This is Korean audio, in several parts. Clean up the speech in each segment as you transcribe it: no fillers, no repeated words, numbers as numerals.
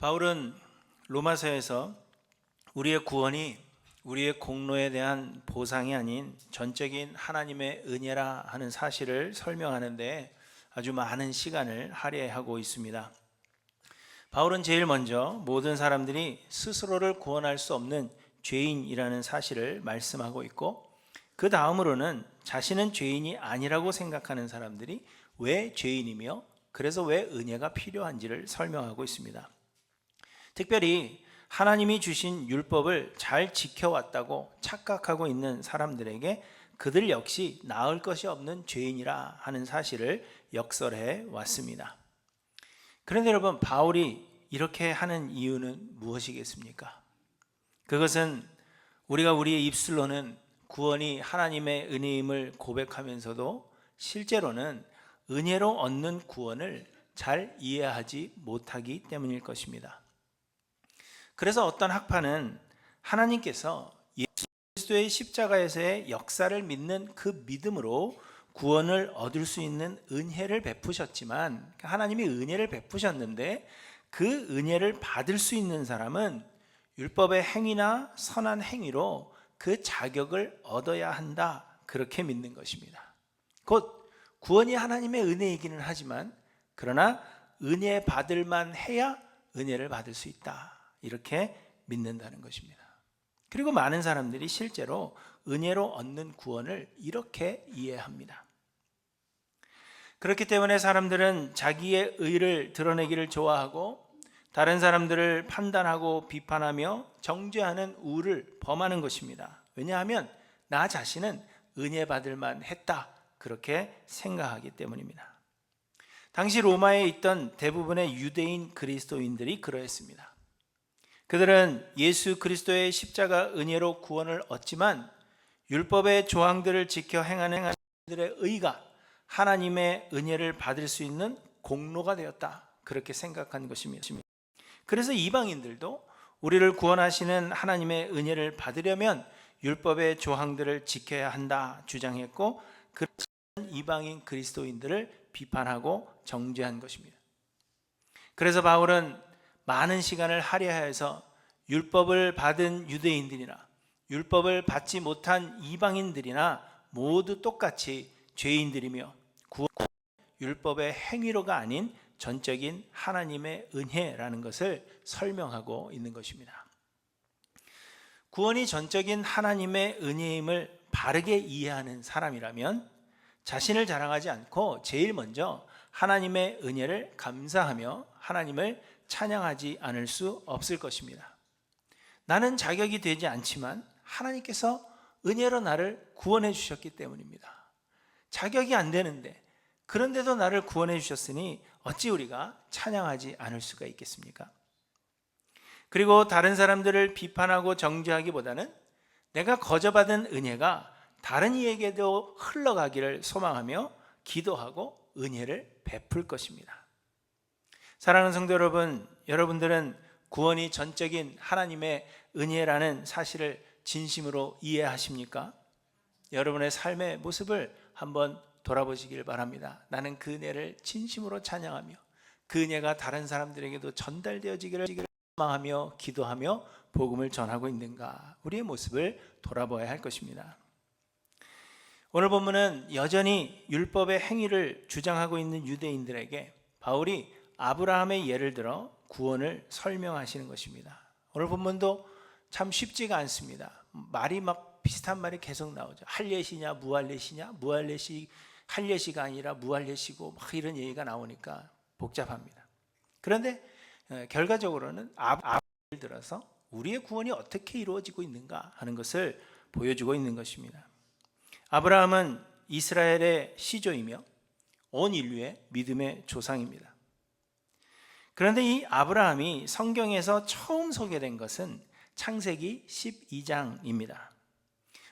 바울은 로마서에서 우리의 구원이 우리의 공로에 대한 보상이 아닌 전적인 하나님의 은혜라 하는 사실을 설명하는데 아주 많은 시간을 할애하고 있습니다. 바울은 제일 먼저 모든 사람들이 스스로를 구원할 수 없는 죄인이라는 사실을 말씀하고 있고, 그 다음으로는 자신은 죄인이 아니라고 생각하는 사람들이 왜 죄인이며 그래서 왜 은혜가 필요한지를 설명하고 있습니다. 특별히 하나님이 주신 율법을 잘 지켜왔다고 착각하고 있는 사람들에게 그들 역시 나을 것이 없는 죄인이라 하는 사실을 역설해 왔습니다. 그런데 여러분, 바울이 이렇게 하는 이유는 무엇이겠습니까? 그것은 우리가 우리의 입술로는 구원이 하나님의 은혜임을 고백하면서도 실제로는 은혜로 얻는 구원을 잘 이해하지 못하기 때문일 것입니다. 그래서 어떤 학파는 하나님께서 예수 그리스도의 십자가에서의 역사를 믿는 그 믿음으로 구원을 얻을 수 있는 은혜를 베푸셨지만, 하나님이 은혜를 베푸셨는데 그 은혜를 받을 수 있는 사람은 율법의 행위나 선한 행위로 그 자격을 얻어야 한다, 그렇게 믿는 것입니다. 곧 구원이 하나님의 은혜이기는 하지만 그러나 은혜 받을 만해야 은혜를 받을 수 있다, 이렇게 믿는다는 것입니다. 그리고 많은 사람들이 실제로 은혜로 얻는 구원을 이렇게 이해합니다. 그렇기 때문에 사람들은 자기의 의를 드러내기를 좋아하고 다른 사람들을 판단하고 비판하며 정죄하는 우를 범하는 것입니다. 왜냐하면 나 자신은 은혜 받을 만했다, 그렇게 생각하기 때문입니다. 당시 로마에 있던 대부분의 유대인 그리스도인들이 그러했습니다. 그들은 예수 그리스도의 십자가 은혜로 구원을 얻지만 율법의 조항들을 지켜 행하는 그들의 의가 하나님의 은혜를 받을 수 있는 공로가 되었다, 그렇게 생각한 것입니다. 그래서 이방인들도 우리를 구원하시는 하나님의 은혜를 받으려면 율법의 조항들을 지켜야 한다 주장했고, 그런 이방인 그리스도인들을 비판하고 정죄한 것입니다. 그래서 바울은 많은 시간을 할애하여서 율법을 받은 유대인들이나 율법을 받지 못한 이방인들이나 모두 똑같이 죄인들이며 구원은 율법의 행위로가 아닌 전적인 하나님의 은혜라는 것을 설명하고 있는 것입니다. 구원이 전적인 하나님의 은혜임을 바르게 이해하는 사람이라면 자신을 자랑하지 않고 제일 먼저 하나님의 은혜를 감사하며 하나님을 찬양하지 않을 수 없을 것입니다. 나는 자격이 되지 않지만 하나님께서 은혜로 나를 구원해 주셨기 때문입니다. 자격이 안 되는데 그런데도 나를 구원해 주셨으니 어찌 우리가 찬양하지 않을 수가 있겠습니까? 그리고 다른 사람들을 비판하고 정죄하기보다는 내가 거저받은 은혜가 다른 이에게도 흘러가기를 소망하며 기도하고 은혜를 베풀 것입니다. 사랑하는 성도 여러분, 여러분들은 구원이 전적인 하나님의 은혜라는 사실을 진심으로 이해하십니까? 여러분의 삶의 모습을 한번 돌아보시길 바랍니다. 나는 그 은혜를 진심으로 찬양하며 그 은혜가 다른 사람들에게도 전달되어지기를 소망하며 기도하며 복음을 전하고 있는가, 우리의 모습을 돌아봐야 할 것입니다. 오늘 본문은 여전히 율법의 행위를 주장하고 있는 유대인들에게 바울이 아브라함의 예를 들어 구원을 설명하시는 것입니다. 오늘 본문도 참 쉽지가 않습니다. 말이 막 비슷한 말이 계속 나오죠. 할례시냐 무할례시냐, 무할례시 할례시가 아니라 무할례시고 막 이런 얘기가 나오니까 복잡합니다. 그런데 결과적으로는 예를 들어서 우리의 구원이 어떻게 이루어지고 있는가 하는 것을 보여주고 있는 것입니다. 아브라함은 이스라엘의 시조이며 온 인류의 믿음의 조상입니다. 그런데 이 아브라함이 성경에서 처음 소개된 것은 창세기 12장입니다.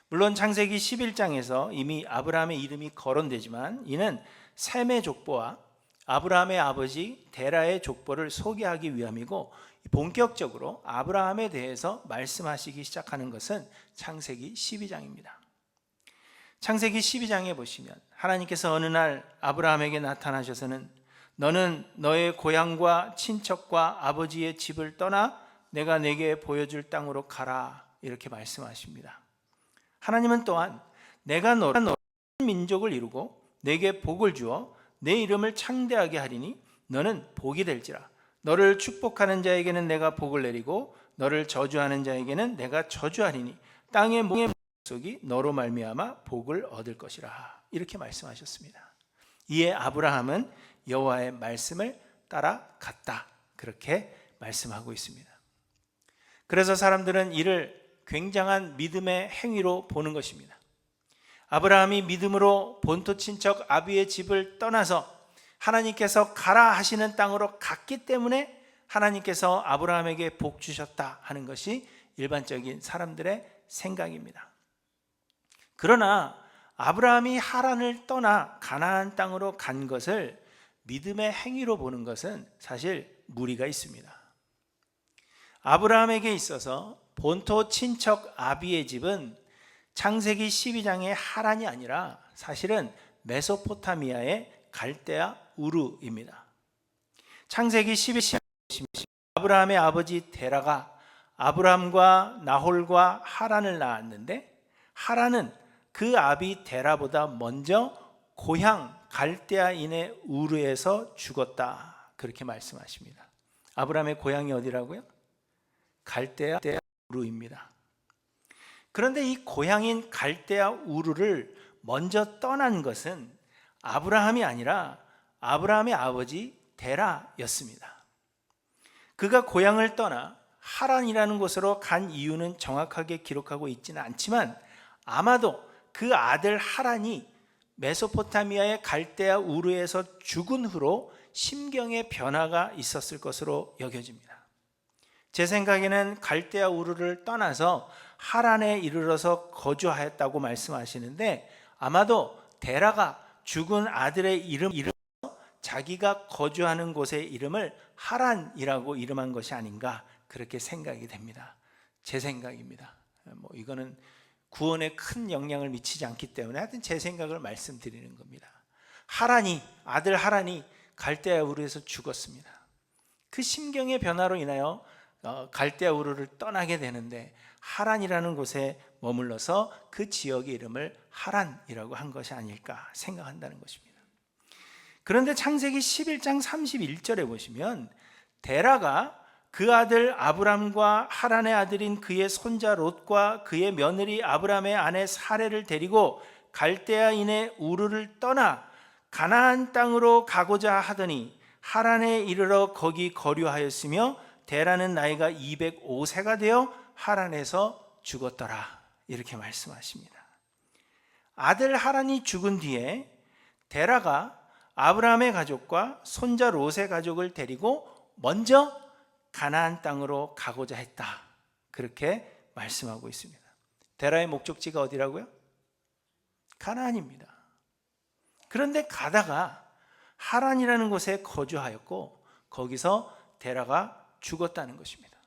물론 창세기 11장에서 이미 아브라함의 이름이 거론되지만 이는 셈의 족보와 아브라함의 아버지 데라의 족보를 소개하기 위함이고, 본격적으로 아브라함에 대해서 말씀하시기 시작하는 것은 창세기 12장입니다. 창세기 12장에 보시면 하나님께서 어느 날 아브라함에게 나타나셔서는 너는 너의 고향과 친척과 아버지의 집을 떠나 내가 내게 보여줄 땅으로 가라. 이렇게 말씀하십니다. 하나님은 또한 내가 너를 민족을 이루고 내게 복을 주어 내 이름을 창대하게 하리니 너는 복이 될지라. 너를 축복하는 자에게는 내가 복을 내리고 너를 저주하는 자에게는 내가 저주하리니 땅의 목속이 너로 말미암아 복을 얻을 것이라. 이렇게 말씀하셨습니다. 이에 아브라함은 여호와의 말씀을 따라갔다. 그렇게 말씀하고 있습니다. 그래서 사람들은 이를 굉장한 믿음의 행위로 보는 것입니다. 아브라함이 믿음으로 본토 친척 아비의 집을 떠나서 하나님께서 가라 하시는 땅으로 갔기 때문에 하나님께서 아브라함에게 복 주셨다 하는 것이 일반적인 사람들의 생각입니다. 그러나 아브라함이 하란을 떠나 가나안 땅으로 간 것을 믿음의 행위로 보는 것은 사실 무리가 있습니다. 아브라함에게 있어서 본토 친척 아비의 집은 창세기 12장의 하란이 아니라 사실은 메소포타미아의 갈대아 우르입니다. 창세기 12장 아브라함의 아버지 데라가 아브라함과 나홀과 하란을 낳았는데 하란은 그 아비 데라보다 먼저 고향 갈대아인의 우르에서 죽었다. 그렇게 말씀하십니다. 아브라함의 고향이 어디라고요? 갈대아 우르입니다. 그런데 이 고향인 갈대아 우르를 먼저 떠난 것은 아브라함이 아니라 아브라함의 아버지 데라였습니다. 그가 고향을 떠나 하란이라는 곳으로 간 이유는 정확하게 기록하고 있지는 않지만 아마도 그 아들 하란이 메소포타미아의 갈대아 우르에서 죽은 후로 심경의 변화가 있었을 것으로 여겨집니다. 제 생각에는 갈대아 우르를 떠나서 하란에 이르러서 거주하였다고 말씀하시는데 아마도 데라가 죽은 아들의 이름으로 자기가 거주하는 곳의 이름을 하란이라고 이름한 것이 아닌가 그렇게 생각이 됩니다. 제 생각입니다. 이거는 구원에 큰 영향을 미치지 않기 때문에 하여튼 제 생각을 말씀드리는 겁니다. 아들 하란이 갈대아 우르에서 죽었습니다. 그 심경의 변화로 인하여 갈대아 우르를 떠나게 되는데 하란이라는 곳에 머물러서 그 지역의 이름을 하란이라고 한 것이 아닐까 생각한다는 것입니다. 그런데 창세기 11장 31절에 보시면 데라가 그 아들 아브람과 하란의 아들인 그의 손자 롯과 그의 며느리 아브람의 아내 사레를 데리고 갈대아인의 우르를 떠나 가나안 땅으로 가고자 하더니 하란에 이르러 거기 거류하였으며 데라는 나이가 205세가 되어 하란에서 죽었더라. 이렇게 말씀하십니다. 아들 하란이 죽은 뒤에 데라가 아브라함의 가족과 손자 롯의 가족을 데리고 먼저 가나안 땅으로 가고자 했다. 그렇게 말씀하고 있습니다. 데라의 목적지가 어디라고요? 가나안입니다. 그런데 가다가 하란이라는 곳에 거주하였고 거기서 데라가 죽었다는 것입니다.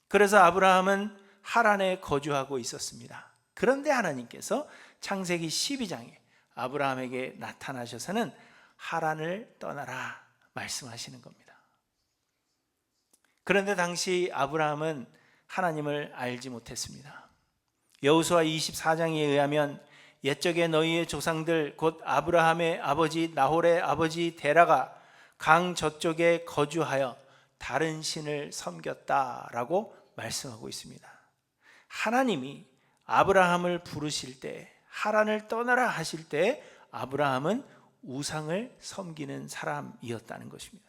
그래서 아브라함은 하란에 거주하고 있었습니다. 그런데 하나님께서 창세기 12장에 아브라함에게 나타나셔서는 하란을 떠나라 말씀하시는 겁니다. 그런데 당시 아브라함은 하나님을 알지 못했습니다. 여호수아 24장에 의하면 옛적에 너희의 조상들 곧 아브라함의 아버지 나홀의 아버지 데라가 강 저쪽에 거주하여 다른 신을 섬겼다라고 말씀하고 있습니다. 하나님이 아브라함을 부르실 때 하란을 떠나라 하실 때 아브라함은 우상을 섬기는 사람이었다는 것입니다.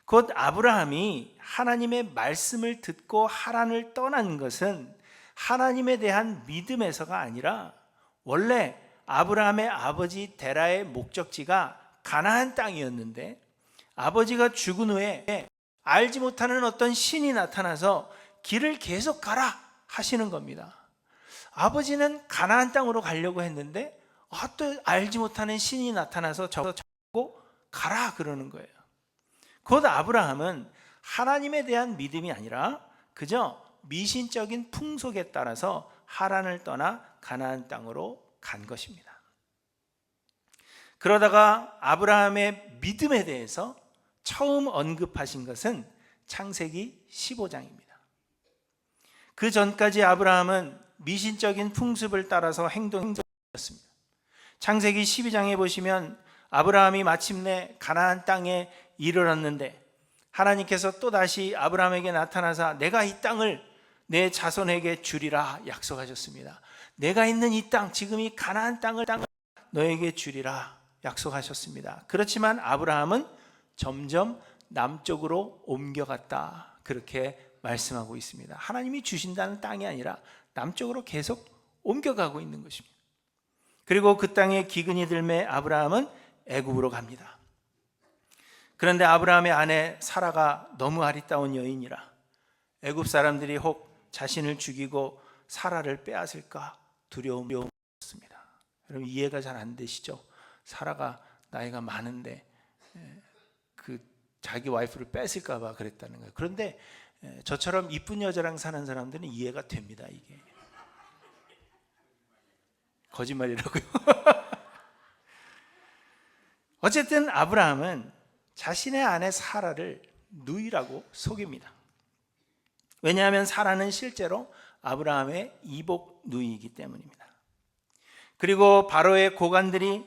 곧 아브라함이 하나님의 말씀을 듣고 하란을 떠난 것은 하나님에 대한 믿음에서가 아니라 원래 아브라함의 아버지 데라의 목적지가 가나안 땅이었는데 아버지가 죽은 후에 알지 못하는 어떤 신이 나타나서 길을 계속 가라 하시는 겁니다. 아버지는 가나안 땅으로 가려고 했는데 또 알지 못하는 신이 나타나서 잡고 가라 그러는 거예요. 곧 아브라함은 하나님에 대한 믿음이 아니라 그저 미신적인 풍속에 따라서 하란을 떠나 가나안 땅으로 간 것입니다. 그러다가 아브라함의 믿음에 대해서 처음 언급하신 것은 창세기 15장입니다. 그 전까지 아브라함은 미신적인 풍습을 따라서 행동했습니다. 창세기 12장에 보시면 아브라함이 마침내 가나안 땅에 이르렀는데 하나님께서 또다시 아브라함에게 나타나사 내가 이 땅을 내 자손에게 주리라 약속하셨습니다. 내가 있는 이 땅, 지금 이 가나안 땅을 너에게 주리라 약속하셨습니다. 그렇지만 아브라함은 점점 남쪽으로 옮겨갔다, 그렇게 말씀하고 있습니다. 하나님이 주신다는 땅이 아니라 남쪽으로 계속 옮겨가고 있는 것입니다. 그리고 그 땅에 기근이 들매 아브라함은 애굽으로 갑니다. 그런데 아브라함의 아내 사라가 너무 아리따운 여인이라 애굽 사람들이 혹 자신을 죽이고 사라를 빼앗을까 두려움이었습니다. 여러분 이해가 잘 안 되시죠? 사라가 나이가 많은데 그 자기 와이프를 뺏을까 봐 그랬다는 거예요. 그런데 저처럼 이쁜 여자랑 사는 사람들은 이해가 됩니다. 이게 거짓말이라고요. 어쨌든 아브라함은 자신의 아내 사라를 누이라고 속입니다. 왜냐하면 사라는 실제로 아브라함의 이복 누이이기 때문입니다. 그리고 바로의 고관들이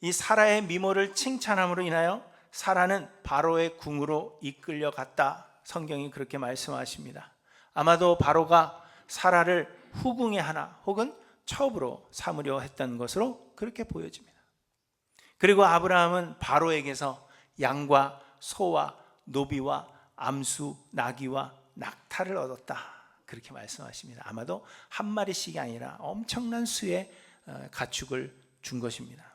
이 사라의 미모를 칭찬함으로 인하여 사라는 바로의 궁으로 이끌려갔다, 성경이 그렇게 말씀하십니다. 아마도 바로가 사라를 후궁의 하나 혹은 첩으로 삼으려 했던 것으로 그렇게 보여집니다. 그리고 아브라함은 바로에게서 양과 소와 노비와 암수, 나귀와 낙타를 얻었다, 그렇게 말씀하십니다. 아마도 한 마리씩이 아니라 엄청난 수의 가축을 준 것입니다.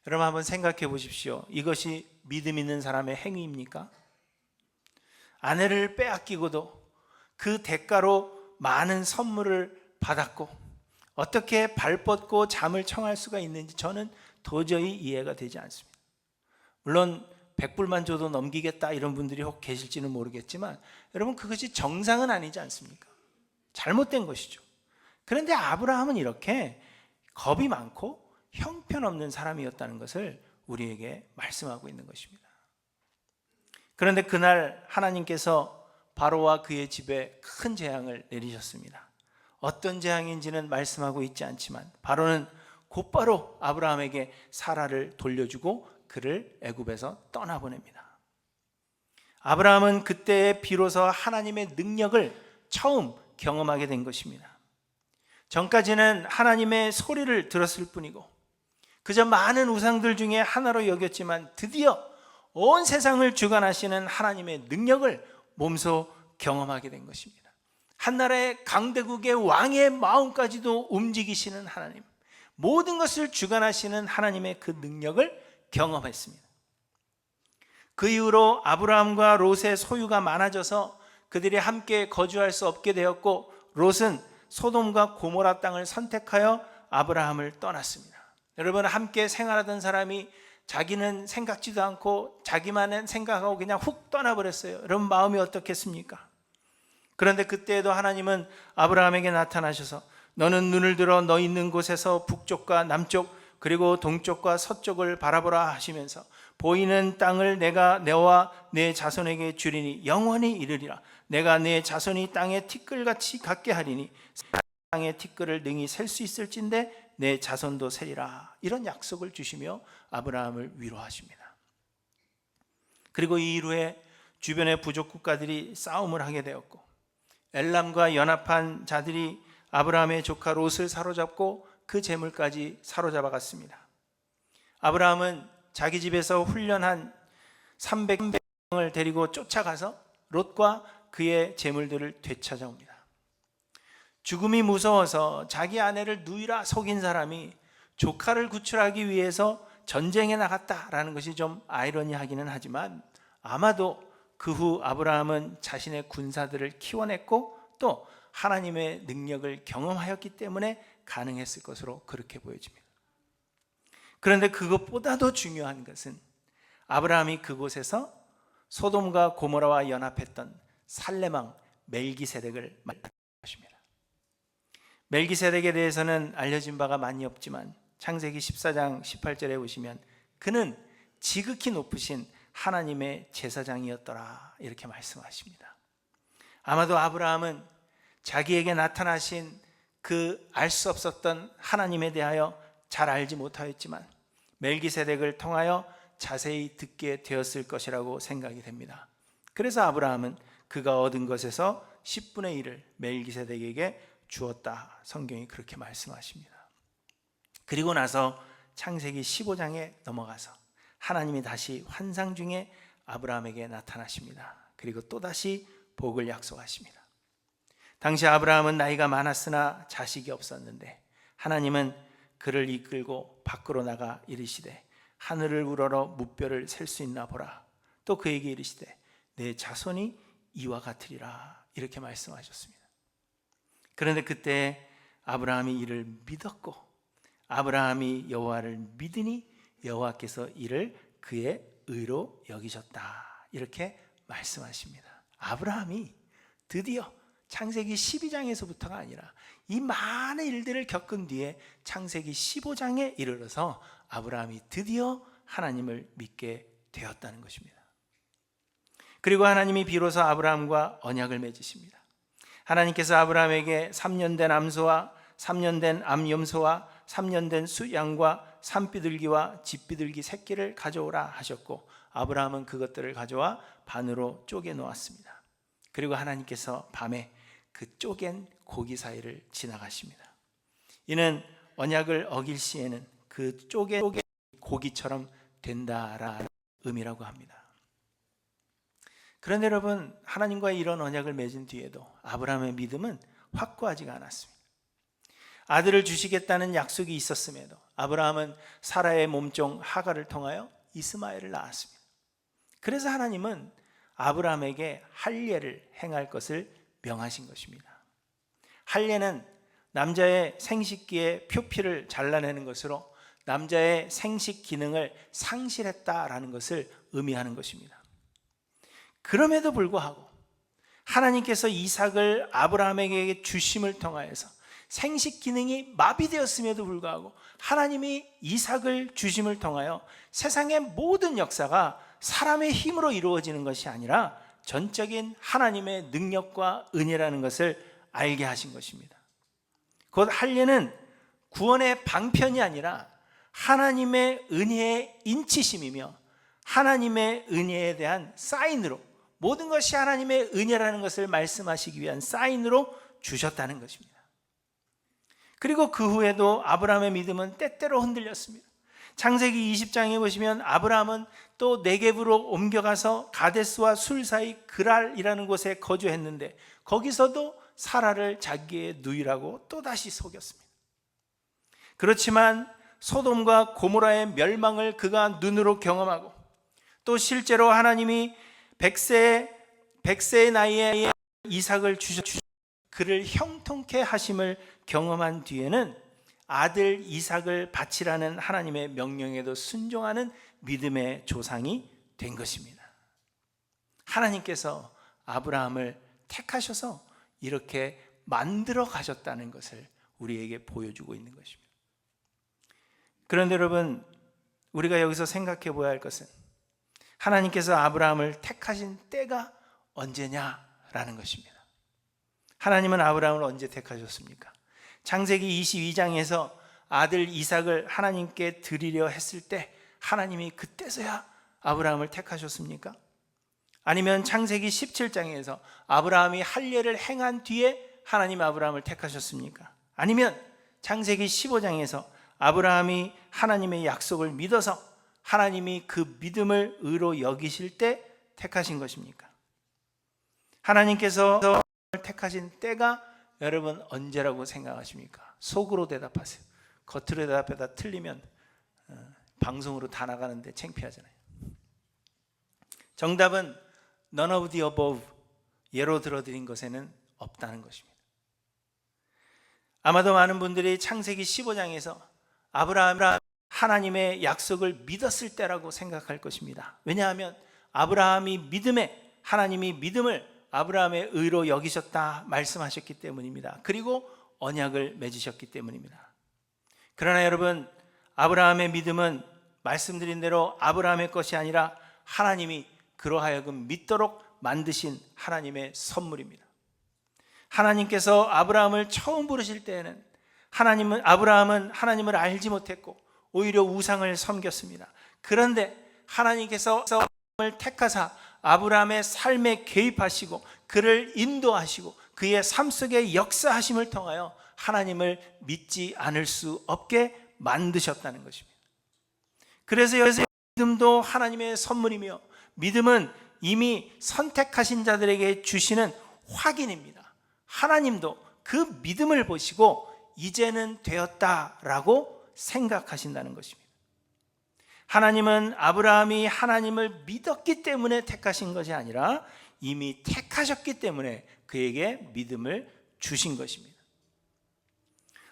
여러분 한번 생각해 보십시오. 이것이 믿음 있는 사람의 행위입니까? 아내를 빼앗기고도 그 대가로 많은 선물을 받았고 어떻게 발뻗고 잠을 청할 수가 있는지 저는 도저히 이해가 되지 않습니다. 물론 100불만 줘도 넘기겠다 이런 분들이 혹 계실지는 모르겠지만 여러분 그것이 정상은 아니지 않습니까? 잘못된 것이죠. 그런데 아브라함은 이렇게 겁이 많고 형편없는 사람이었다는 것을 우리에게 말씀하고 있는 것입니다. 그런데 그날 하나님께서 바로와 그의 집에 큰 재앙을 내리셨습니다. 어떤 재앙인지는 말씀하고 있지 않지만 바로는 곧바로 아브라함에게 사라를 돌려주고 그를 애굽에서 떠나보냅니다. 아브라함은 그때 비로소 하나님의 능력을 처음 경험하게 된 것입니다. 전까지는 하나님의 소리를 들었을 뿐이고 그저 많은 우상들 중에 하나로 여겼지만 드디어 온 세상을 주관하시는 하나님의 능력을 몸소 경험하게 된 것입니다. 한나라의 강대국의 왕의 마음까지도 움직이시는 하나님, 모든 것을 주관하시는 하나님의 그 능력을 경험했습니다. 그 이후로 아브라함과 롯의 소유가 많아져서 그들이 함께 거주할 수 없게 되었고 롯은 소돔과 고모라 땅을 선택하여 아브라함을 떠났습니다. 여러분 함께 생활하던 사람이 자기는 생각지도 않고 자기만은 생각하고 그냥 훅 떠나버렸어요. 여러분 마음이 어떻겠습니까? 그런데 그때에도 하나님은 아브라함에게 나타나셔서 너는 눈을 들어 너 있는 곳에서 북쪽과 남쪽 그리고 동쪽과 서쪽을 바라보라 하시면서 보이는 땅을 내가 너와 내 자손에게 주리니 영원히 이르리라. 내가 내 자손이 땅의 티끌같이 같게 하리니 땅의 티끌을 능히 셀 수 있을진데 내 자손도 세리라. 이런 약속을 주시며 아브라함을 위로하십니다. 그리고 이 이후에 주변의 부족 국가들이 싸움을 하게 되었고 엘람과 연합한 자들이 아브라함의 조카 롯을 사로잡고 그 재물까지 사로잡아갔습니다. 아브라함은 자기 집에서 훈련한 300명을 데리고 쫓아가서 롯과 그의 재물들을 되찾아옵니다. 죽음이 무서워서 자기 아내를 누이라 속인 사람이 조카를 구출하기 위해서 전쟁에 나갔다라는 것이 좀 아이러니하기는 하지만 아마도 그 후 아브라함은 자신의 군사들을 키워냈고 또 하나님의 능력을 경험하였기 때문에 가능했을 것으로 그렇게 보여집니다. 그런데 그것보다도 중요한 것은 아브라함이 그곳에서 소돔과 고모라와 연합했던 살레망 멜기세덱을 만난 것입니다. 멜기세덱에 대해서는 알려진 바가 많이 없지만 창세기 14장 18절에 보시면 그는 지극히 높으신 하나님의 제사장이었더라, 이렇게 말씀하십니다. 아마도 아브라함은 자기에게 나타나신 그 알 수 없었던 하나님에 대하여 잘 알지 못하였지만 멜기세덱을 통하여 자세히 듣게 되었을 것이라고 생각이 됩니다. 그래서 아브라함은 그가 얻은 것에서 10분의 1을 멜기세덱에게 주었다, 성경이 그렇게 말씀하십니다. 그리고 나서 창세기 15장에 넘어가서 하나님이 다시 환상 중에 아브라함에게 나타나십니다. 그리고 또다시 복을 약속하십니다. 당시 아브라함은 나이가 많았으나 자식이 없었는데 하나님은 그를 이끌고 밖으로 나가 이르시되 하늘을 우러러 무뼈를 셀 수 있나 보라. 또 그에게 이르시되 내 자손이 이와 같으리라, 이렇게 말씀하셨습니다. 그런데 그때 아브라함이 이를 믿었고 아브라함이 여호와를 믿으니 여호와께서 이를 그의 의로 여기셨다, 이렇게 말씀하십니다. 아브라함이 드디어 창세기 12장에서부터가 아니라 이 많은 일들을 겪은 뒤에 창세기 15장에 이르러서 아브라함이 드디어 하나님을 믿게 되었다는 것입니다. 그리고 하나님이 비로소 아브라함과 언약을 맺으십니다. 하나님께서 아브라함에게 3년 된 암소와 3년 된 암염소와 3년 된 수양과 산비둘기와 집비둘기 새끼를 가져오라 하셨고 아브라함은 그것들을 가져와 반으로 쪼개 놓았습니다. 그리고 하나님께서 밤에 그 쪼갠 고기 사이를 지나가십니다. 이는 언약을 어길 시에는 그 쪼갠 고기처럼 된다라는 의미라고 합니다. 그런데 여러분, 하나님과의 이런 언약을 맺은 뒤에도 아브라함의 믿음은 확고하지가 않았습니다. 아들을 주시겠다는 약속이 있었음에도 아브라함은 사라의 몸종 하갈을 통하여 이스마엘을 낳았습니다. 그래서 하나님은 아브라함에게 할례를 행할 것을 명하신 것입니다. 할례는 남자의 생식기의 표피를 잘라내는 것으로 남자의 생식 기능을 상실했다라는 것을 의미하는 것입니다. 그럼에도 불구하고 하나님께서 이삭을 아브라함에게 주심을 통하여서 생식 기능이 마비되었음에도 불구하고 하나님이 이삭을 주심을 통하여 세상의 모든 역사가 사람의 힘으로 이루어지는 것이 아니라 전적인 하나님의 능력과 은혜라는 것을 알게 하신 것입니다. 곧 할례는 구원의 방편이 아니라 하나님의 은혜의 인치심이며 하나님의 은혜에 대한 사인으로, 모든 것이 하나님의 은혜라는 것을 말씀하시기 위한 사인으로 주셨다는 것입니다. 그리고 그 후에도 아브라함의 믿음은 때때로 흔들렸습니다. 창세기 20장에 보시면 아브라함은 또 네겝으로 옮겨가서 가데스와 술 사이 그랄이라는 곳에 거주했는데 거기서도 사라를 자기의 누이라고 또다시 속였습니다. 그렇지만 소돔과 고모라의 멸망을 그가 눈으로 경험하고 또 실제로 하나님이 100세의 나이에 이삭을 주셔 그를 형통케 하심을 경험한 뒤에는 아들 이삭을 바치라는 하나님의 명령에도 순종하는 믿음의 조상이 된 것입니다. 하나님께서 아브라함을 택하셔서 이렇게 만들어 가셨다는 것을 우리에게 보여주고 있는 것입니다. 그런데 여러분, 우리가 여기서 생각해 보아야 할 것은 하나님께서 아브라함을 택하신 때가 언제냐라는 것입니다. 하나님은 아브라함을 언제 택하셨습니까? 창세기 22장에서 아들 이삭을 하나님께 드리려 했을 때 하나님이 그때서야 아브라함을 택하셨습니까? 아니면 창세기 17장에서 아브라함이 할례를 행한 뒤에 하나님 아브라함을 택하셨습니까? 아니면 창세기 15장에서 아브라함이 하나님의 약속을 믿어서 하나님이 그 믿음을 의로 여기실 때 택하신 것입니까? 하나님께서 택하신 때가 여러분 언제라고 생각하십니까? 속으로 대답하세요. 겉으로 대답하다 틀리면 방송으로 다 나가는데 창피하잖아요. 정답은 none of the above, 예로 들어드린 것에는 없다는 것입니다. 아마도 많은 분들이 창세기 15장에서 아브라함이 하나님의 약속을 믿었을 때라고 생각할 것입니다. 왜냐하면 아브라함이 믿음에, 하나님이 믿음을 아브라함의 의로 여기셨다 말씀하셨기 때문입니다. 그리고 언약을 맺으셨기 때문입니다. 그러나 여러분, 아브라함의 믿음은 말씀드린 대로 아브라함의 것이 아니라 하나님이 그로 하여금 믿도록 만드신 하나님의 선물입니다. 하나님께서 아브라함을 처음 부르실 때에는 아브라함은 하나님을 알지 못했고 오히려 우상을 섬겼습니다. 그런데 하나님께서 아브라함을 택하사 아브라함의 삶에 개입하시고 그를 인도하시고 그의 삶 속에 역사하심을 통하여 하나님을 믿지 않을 수 없게 만드셨다는 것입니다. 그래서 믿음도 하나님의 선물이며 믿음은 이미 선택하신 자들에게 주시는 확인입니다. 하나님도 그 믿음을 보시고 이제는 되었다라고 생각하신다는 것입니다. 하나님은 아브라함이 하나님을 믿었기 때문에 택하신 것이 아니라 이미 택하셨기 때문에 그에게 믿음을 주신 것입니다.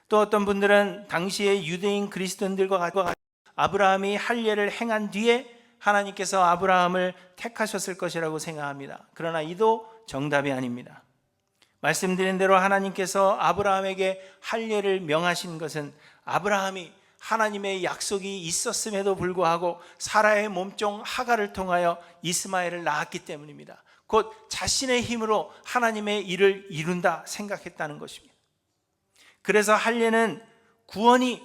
또 어떤 분들은 당시의 유대인 그리스도인들과 같이 아브라함이 할례를 행한 뒤에 하나님께서 아브라함을 택하셨을 것이라고 생각합니다. 그러나 이도 정답이 아닙니다. 말씀드린 대로 하나님께서 아브라함에게 할례를 명하신 것은 아브라함이 하나님의 약속이 있었음에도 불구하고 사라의 몸종 하갈을 통하여 이스마엘을 낳았기 때문입니다. 곧 자신의 힘으로 하나님의 일을 이룬다 생각했다는 것입니다. 그래서 할례는 구원이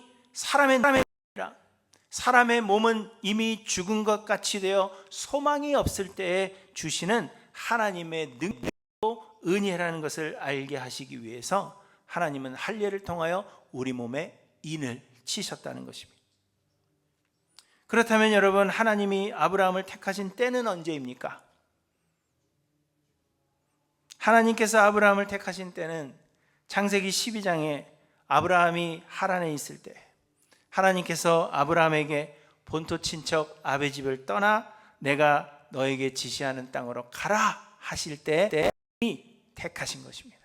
사람의 몸은 이미 죽은 것 같이 되어 소망이 없을 때에 주시는 하나님의 능력으로 은혜라는 것을 알게 하시기 위해서 하나님은 할례를 통하여 우리 몸에 인을 치셨다는 것입니다. 그렇다면 여러분, 하나님이 아브라함을 택하신 때는 언제입니까? 하나님께서 아브라함을 택하신 때는 창세기 12장에 아브라함이 하란에 있을 때 하나님께서 아브라함에게 본토 친척 아베 집을 떠나 내가 너에게 지시하는 땅으로 가라 하실 때 택하신 것입니다.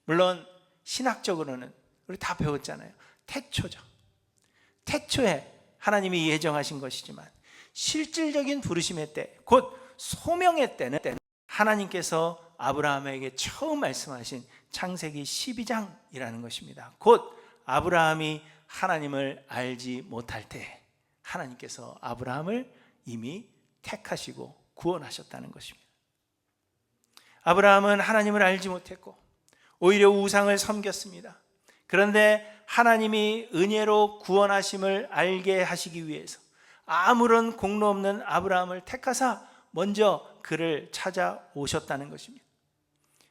물론 신학적으로는 우리 다 배웠잖아요. 태초죠. 태초에 하나님이 예정하신 것이지만 실질적인 부르심의 때, 곧 소명의 때는 하나님께서 아브라함에게 처음 말씀하신 창세기 12장이라는 것입니다. 곧 아브라함이 하나님을 알지 못할 때 하나님께서 아브라함을 이미 택하시고 구원하셨다는 것입니다. 아브라함은 하나님을 알지 못했고 오히려 우상을 섬겼습니다. 그런데 하나님이 은혜로 구원하심을 알게 하시기 위해서 아무런 공로 없는 아브라함을 택하사 먼저 그를 찾아오셨다는 것입니다.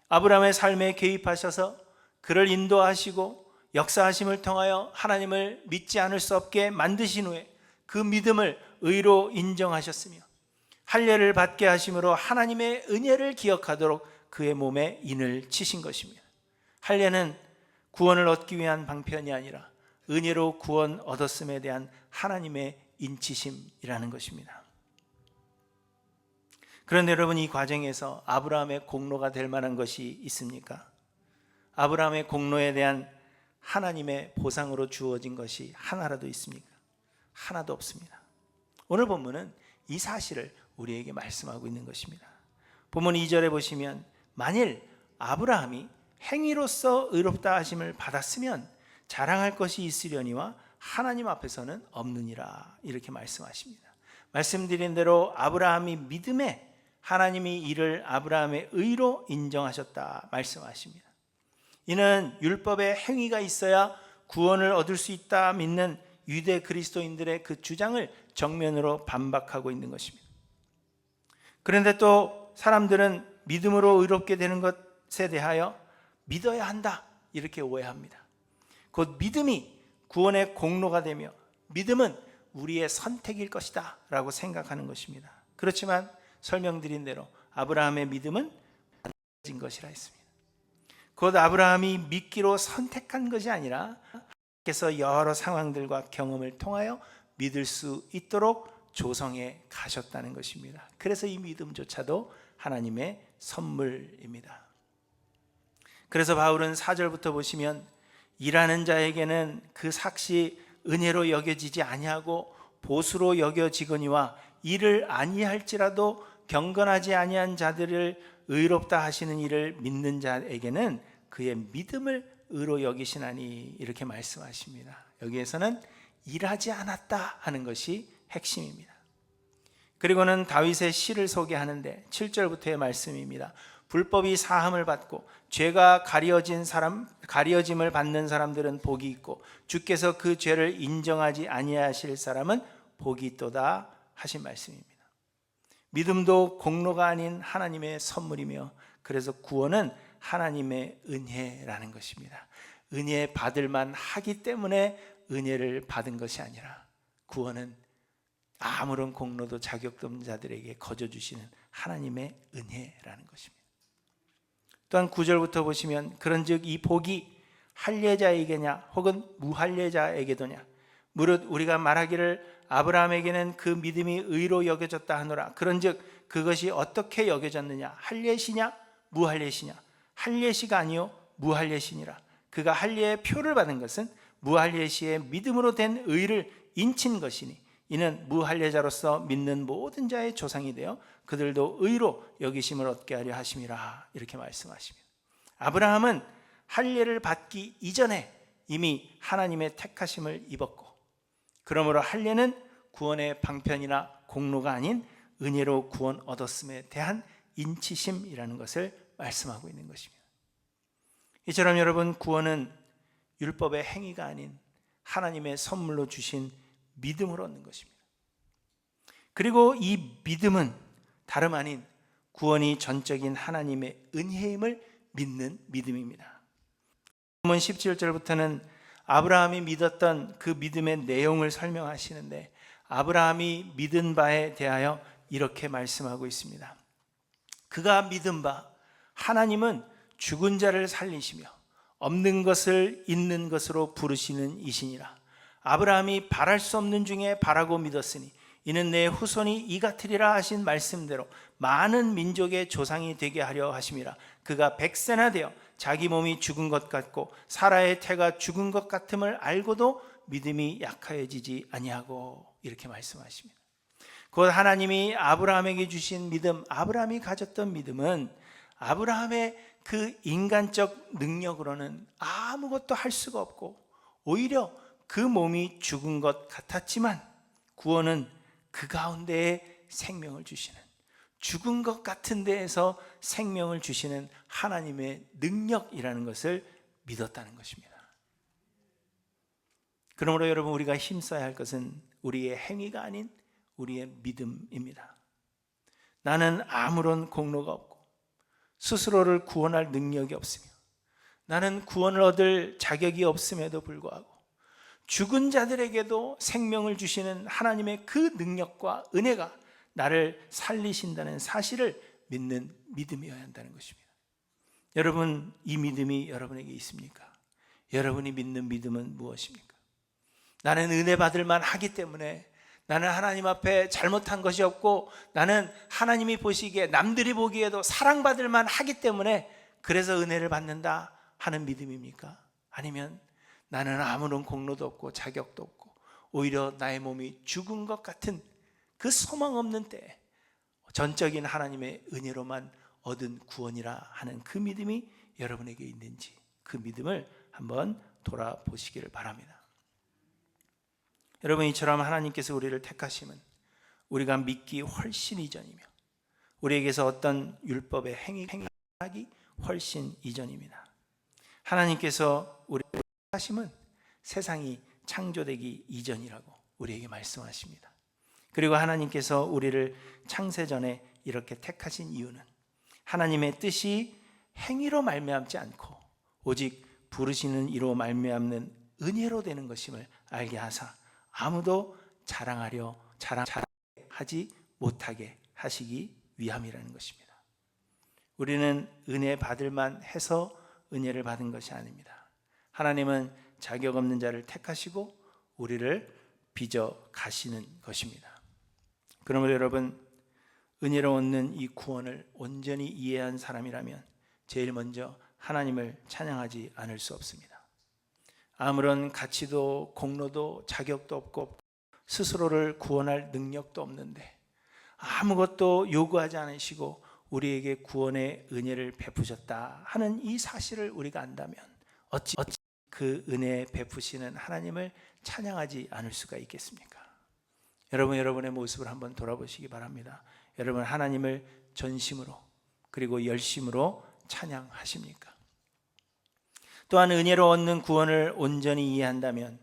아브라함의 삶에 개입하셔서 그를 인도하시고 역사하심을 통하여 하나님을 믿지 않을 수 없게 만드신 후에 그 믿음을 의로 인정하셨으며 할례를 받게 하심으로 하나님의 은혜를 기억하도록 그의 몸에 인을 치신 것입니다. 할례는 구원을 얻기 위한 방편이 아니라 은혜로 구원 얻었음에 대한 하나님의 인치심이라는 것입니다. 그런데 여러분, 이 과정에서 아브라함의 공로가 될 만한 것이 있습니까? 아브라함의 공로에 대한 하나님의 보상으로 주어진 것이 하나라도 있습니까? 하나도 없습니다. 오늘 본문은 이 사실을 우리에게 말씀하고 있는 것입니다. 본문 2절에 보시면 만일 아브라함이 행위로서 의롭다 하심을 받았으면 자랑할 것이 있으려니와 하나님 앞에서는 없느니라 이렇게 말씀하십니다. 말씀드린 대로 아브라함이 믿음에 하나님이 이를 아브라함의 의로 인정하셨다 말씀하십니다. 이는 율법의 행위가 있어야 구원을 얻을 수 있다 믿는 유대 그리스도인들의 그 주장을 정면으로 반박하고 있는 것입니다. 그런데 또 사람들은 믿음으로 의롭게 되는 것에 대하여 믿어야 한다 이렇게 오해합니다. 곧 믿음이 구원의 공로가 되며 믿음은 우리의 선택일 것이다 라고 생각하는 것입니다. 그렇지만 설명드린 대로 아브라함의 믿음은 진 것이라 했습니다. 곧 아브라함이 믿기로 선택한 것이 아니라 하나님께서 여러 상황들과 경험을 통하여 믿을 수 있도록 조성해 가셨다는 것입니다. 그래서 이 믿음조차도 하나님의 선물입니다. 그래서 바울은 4절부터 보시면 일하는 자에게는 그 삭시 은혜로 여겨지지 아니하고 보수로 여겨지거니와 이를 아니할지라도 경건하지 아니한 자들을 의롭다 하시는 이를 믿는 자에게는 그의 믿음을 의로 여기시나니 이렇게 말씀하십니다. 여기에서는 일하지 않았다 하는 것이 핵심입니다. 그리고는 다윗의 시를 소개하는데 7절부터의 말씀입니다. 불법이 사함을 받고 죄가 가려짐을 받는 사람들은 복이 있고 주께서 그 죄를 인정하지 아니하실 사람은 복이 있도다 하신 말씀입니다. 믿음도 공로가 아닌 하나님의 선물이며 그래서 구원은 하나님의 은혜라는 것입니다. 은혜 받을 만하기 때문에 은혜를 받은 것이 아니라 구원은 아무런 공로도 자격도 없는 자들에게 거저 주시는 하나님의 은혜라는 것입니다. 또한 9절부터 보시면 그런즉 이 복이 할례자에게냐 혹은 무할례자에게도냐 무릇 우리가 말하기를 아브라함에게는 그 믿음이 의로 여겨졌다 하노라. 그런즉 그것이 어떻게 여겨졌느냐 할례시냐 무할례시냐 할례시가 아니요 무할례시니라. 그가 할례의 표를 받은 것은 무할례시의 믿음으로 된 의를 인친 것이니 이는 무할례자로서 믿는 모든 자의 조상이 되어 그들도 의로 여기심을 얻게 하려 하심이라. 이렇게 말씀하십니다. 아브라함은 할례를 받기 이전에 이미 하나님의 택하심을 입었고 그러므로 할례는 구원의 방편이나 공로가 아닌 은혜로 구원 얻었음에 대한 인치심이라는 것을 말씀하고 있는 것입니다. 이처럼 여러분 구원은 율법의 행위가 아닌 하나님의 선물로 주신 믿음으로 얻는 것입니다. 그리고 이 믿음은 다름 아닌 구원이 전적인 하나님의 은혜임을 믿는 믿음입니다. 본문 17절부터는 아브라함이 믿었던 그 믿음의 내용을 설명하시는데 아브라함이 믿은 바에 대하여 이렇게 말씀하고 있습니다. 그가 믿은 바 하나님은 죽은 자를 살리시며 없는 것을 있는 것으로 부르시는 이시니라. 아브라함이 바랄 수 없는 중에 바라고 믿었으니 이는 내 후손이 이 같으리라 하신 말씀대로 많은 민족의 조상이 되게 하려 하심이라. 그가 100세나 되어 자기 몸이 죽은 것 같고 사라의 태가 죽은 것 같음을 알고도 믿음이 약하여지지 아니하고 이렇게 말씀하십니다. 곧 하나님이 아브라함에게 주신 믿음, 아브라함이 가졌던 믿음은 아브라함의 그 인간적 능력으로는 아무것도 할 수가 없고 오히려 그 몸이 죽은 것 같았지만 구원은 그 가운데에 생명을 주시는, 죽은 것 같은 데에서 생명을 주시는 하나님의 능력이라는 것을 믿었다는 것입니다. 그러므로 여러분 우리가 힘써야 할 것은 우리의 행위가 아닌 우리의 믿음입니다. 나는 아무런 공로가 없고 스스로를 구원할 능력이 없으며 나는 구원을 얻을 자격이 없음에도 불구하고 죽은 자들에게도 생명을 주시는 하나님의 그 능력과 은혜가 나를 살리신다는 사실을 믿는 믿음이어야 한다는 것입니다. 여러분 이 믿음이 여러분에게 있습니까? 여러분이 믿는 믿음은 무엇입니까? 나는 은혜 받을 만하기 때문에 나는 하나님 앞에 잘못한 것이 없고 나는 하나님이 보시기에 남들이 보기에도 사랑받을 만하기 때문에 그래서 은혜를 받는다 하는 믿음입니까? 아니면 나는 아무런 공로도 없고 자격도 없고 오히려 나의 몸이 죽은 것 같은 그 소망 없는 때에 전적인 하나님의 은혜로만 얻은 구원이라 하는 그 믿음이 여러분에게 있는지 그 믿음을 한번 돌아보시기를 바랍니다. 여러분 이처럼 하나님께서 우리를 택하심은 우리가 믿기 훨씬 이전이며 우리에게서 어떤 율법의 행하기 훨씬 이전입니다. 하나님께서 우리를 택하심은 세상이 창조되기 이전이라고 우리에게 말씀하십니다. 그리고 하나님께서 우리를 창세전에 이렇게 택하신 이유는 하나님의 뜻이 행위로 말미암지 않고 오직 부르시는 이로 말미암는 은혜로 되는 것임을 알게 하사 아무도 자랑하지 못하게 하시기 위함이라는 것입니다. 우리는 은혜 받을 만해서 은혜를 받은 것이 아닙니다. 하나님은 자격 없는 자를 택하시고 우리를 빚어 가시는 것입니다. 그러므로 여러분 은혜로 얻는 이 구원을 온전히 이해한 사람이라면 제일 먼저 하나님을 찬양하지 않을 수 없습니다. 아무런 가치도 공로도 자격도 없고 스스로를 구원할 능력도 없는데 아무것도 요구하지 않으시고 우리에게 구원의 은혜를 베푸셨다 하는 이 사실을 우리가 안다면 어찌 그 은혜 베푸시는 하나님을 찬양하지 않을 수가 있겠습니까? 여러분, 여러분의 모습을 한번 돌아보시기 바랍니다. 여러분, 하나님을 전심으로 그리고 열심으로 찬양하십니까? 또한 은혜로 얻는 구원을 온전히 이해한다면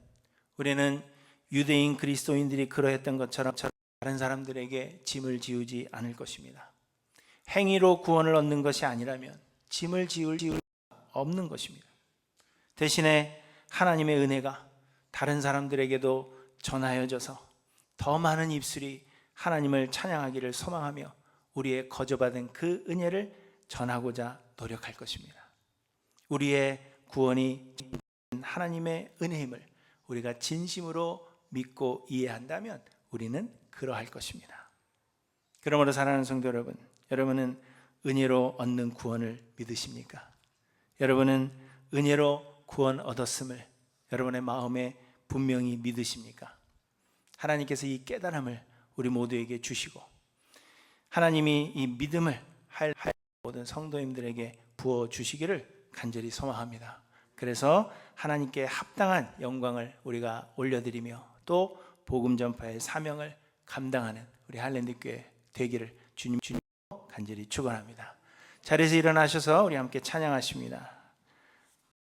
우리는 유대인 그리스도인들이 그러했던 것처럼 다른 사람들에게 짐을 지우지 않을 것입니다. 행위로 구원을 얻는 것이 아니라면 짐을 지울 수 없는 것입니다. 대신에 하나님의 은혜가 다른 사람들에게도 전하여져서 더 많은 입술이 하나님을 찬양하기를 소망하며 우리의 거저받은 그 은혜를 전하고자 노력할 것입니다. 우리의 구원이 하나님의 은혜임을 우리가 진심으로 믿고 이해한다면 우리는 그러할 것입니다. 그러므로 사랑하는 성도 여러분, 여러분은 은혜로 얻는 구원을 믿으십니까? 여러분은 은혜로 구원 얻었음을 여러분의 마음에 분명히 믿으십니까? 하나님께서 이 깨달음을 우리 모두에게 주시고 하나님이 이 믿음을 할 모든 성도님들에게 부어주시기를 간절히 소망합니다. 그래서 하나님께 합당한 영광을 우리가 올려드리며 또 복음 전파의 사명을 감당하는 우리 할랜드교회 되기를 주님 간절히 축원합니다. 자리에서 일어나셔서 우리 함께 찬양하십니다.